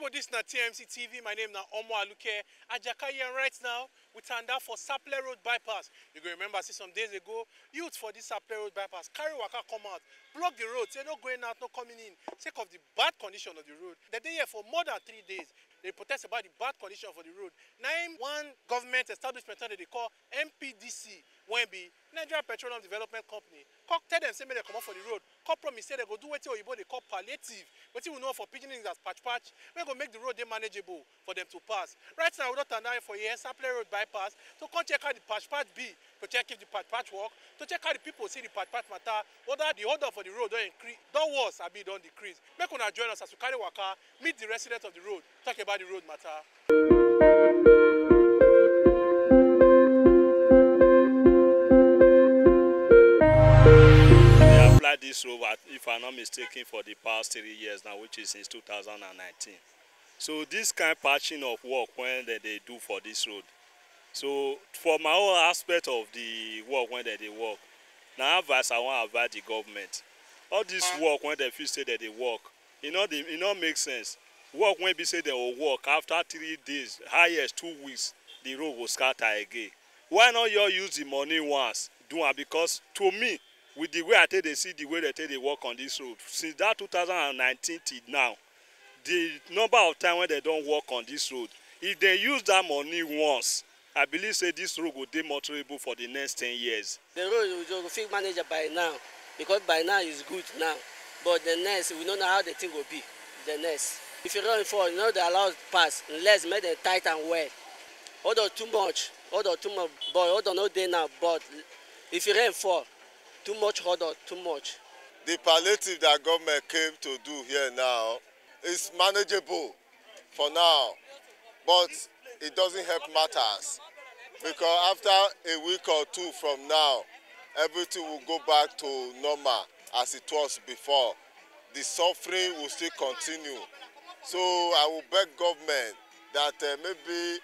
people, this is TMC TV. My name is Omo Aluke Ajakaye, and right now we stand out for Saple Road bypass. You can remember, see some days ago, youth for this Saple Road bypass carry waka come out, block the road, say no going out, no coming in, sake of the bad condition of the road. They dey here for more than 3 days. They protest about the bad condition for the road. Name one government establishment that they call NPDC, when be Nigeria Petroleum Development Company. Tell them say make they come out for the road. Promise say they go do what they call palliative. What we know for pidgins as patch. We go make the road manageable for them to pass. Right now we don't turn for here Saple Road bypass to come check how the patch be, to check if the patch work, to check how the people see the patch matter, whether the order for the road don't increase, don't worse, don't decrease. Make una join us as we carry waka, meet the residents of the road, talk about the road matter. This road, if I'm not mistaken, for the past 3 years now, which is since 2019. So this kind of patching of work when they do for this road. So for my own aspect of the work when they work, now advice I want to advise the government. All this work when they feel say that they work, it not make sense. Work when they say they will work after 3 days, highest 2 weeks, the road will scatter again. Why not you use the money once? Do it, because to me, with the way I take they see the way they work on this road, since that 2019 till now, the number of time when they don't work on this road, if they use that money once, I believe say this road will be motorable for the next 10 years. The road will fix manager by now, because by now is good now. But the next, we don't know how the thing will be. The next, if you run for, they allow it pass unless make them tight and well. Order too much, but order no day now. But if you rain fall, too much order, too much. The palliative that government came to do here now is manageable for now, but it doesn't help matters, because after a week or two from now, everything will go back to normal as it was before. The suffering will still continue. So I will beg government that maybe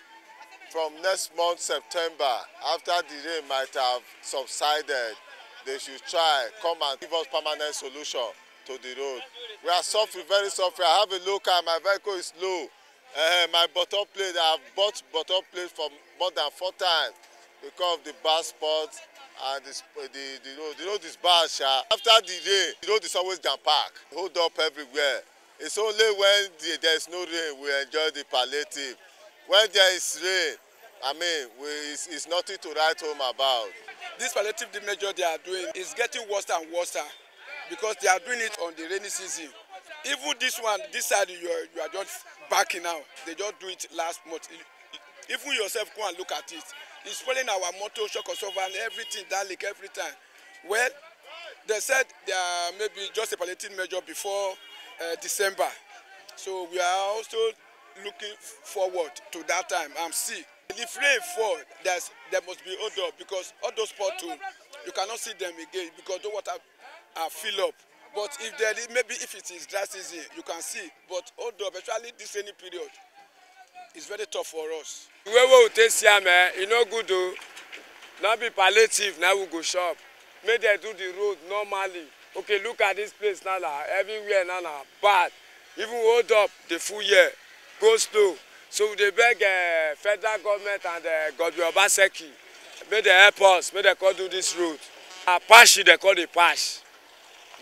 from next month, September, after the rain might have subsided, they should try, come and give us permanent solution to the road. We are suffering, very suffering. I have a low car, my vehicle is low. My bottom plate, I have bought bottom plate for more than 4 times because of the bad spots and the road. The road is bad, sha. After the rain, the road is always jam-packed, hold up everywhere. It's only when there is no rain we enjoy the palliative. When there is rain, it's nothing to write home about. This palliative measure they are doing is getting worse and worse because they are doing it on the rainy season. Even this one, this side you are just backing out. They just do it last month. Even yourself go and look at it. It's spoiling our motor, shock absorber and everything, that leak every time. Well, they said they are maybe just a palliative measure before December. So we are also looking forward to that time and see. If rain fall, there must be odor, because all those potholes, you cannot see them again because the water are filled up. But if there is, maybe if it is dry season, you can see. But odor, especially this rainy period, is very tough for us. The way we take here, it's not good though. Now be palliative, now we go shop. Make them do the road normally. Okay, look at this place now, everywhere now, bad. Even hold up the full year, go slow. So they beg federal government and Godwin Obaseki, may they help us, may they call do this road. Patch, they call the patch.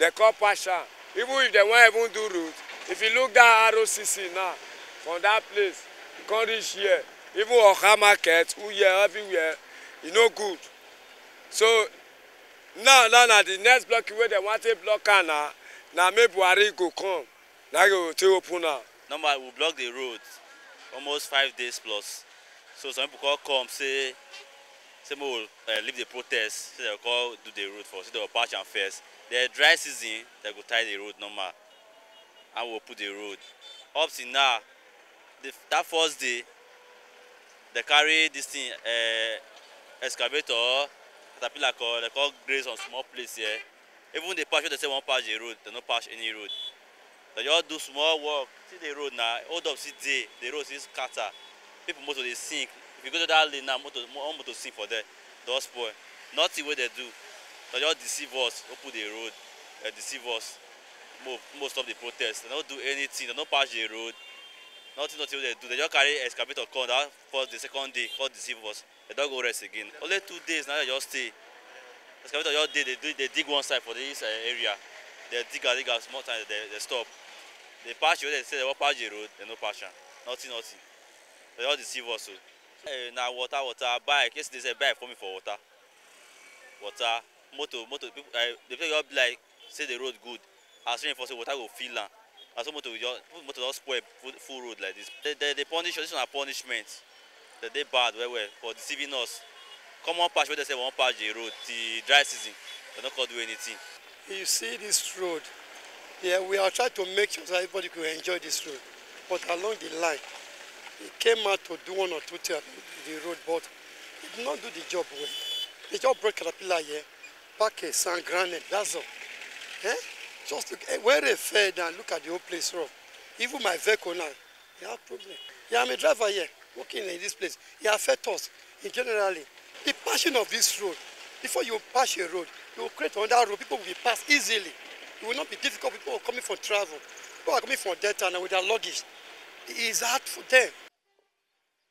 They call patch. Even if they won't even do road, if you look that ROCC now, from that place, you can't reach here. Even Oka Market, everywhere, it's no good. So now the next block where they want to block now maybe Buhari go come. Now go to open now. Normally we block the roads almost 5 days plus. So some people come say we will leave the protest, say they will call do the road for, say they will patch and first. The dry season, they will tie the road normal and we'll put the road. Up to now, that first day, they carry this thing, excavator, caterpillar, they call graze on small place here. Even the patch, they say won't patch the road, they don't patch any road. They just do small work. See the road now, hold up, see the road is scatter. People motor they sink. If you go to that lane now, motor sink for there. Don't spoil. Nothing what they do. They just deceive us, open the road, deceive us. Most of the protests. They don't do anything, they don't patch the road. Nothing they do. They just carry excavator come that first the second day, call deceive us. They don't go rest again. Only 2 days now they just stay. Excavator just they dig one side for this area. They dig a small time, they stop. They patch they say they want patch the road, they no patch. Nothing. They just deceive us. Now water, bike. Yesterday they say bike for me for water. Motor, people, they just be like, say the road good. As rain for say water go fill am. And so motor just spoil full road like this. They punish us, this is a punishment. They bad well for deceiving us. Common patch where they say one patch the road, the dry season, they don't do anything. You see this road, yeah, we are trying to make sure that everybody could enjoy this road. But along the line, it came out to do 1 or 2 things on the road, but it did not do the job well. They just brought caterpillar here, pack a sand granite, that's all. Eh? Just look, where they fed and look at the whole place rough. Even my vehicle now, they have problem. Yeah, I'm a driver here, working in this place. It affects us in generally. The passing of this road, before you pass a road, you will create another road, people will be passed easily. It will not be difficult, people are coming for travel. People are coming from Delta and with their luggage. It is hard for them.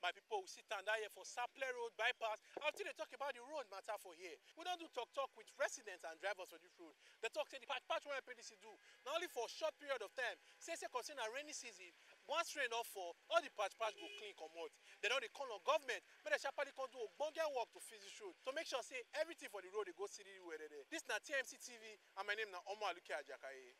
My people will sit down here for Sapler Road bypass. After they talk about the road matter for here. We don't do talk with residents and drivers on this road. They talk say the patch what NPDC do. Not only for a short period of time. Say concern a rainy season. Once rain off for all the patch go clean come out. They know they call on government, but they sharply can do a bunga work to fix this road. To make sure say everything for the road they go city where they. This na TMC TV and my name na Omo Aluke Ajakaye.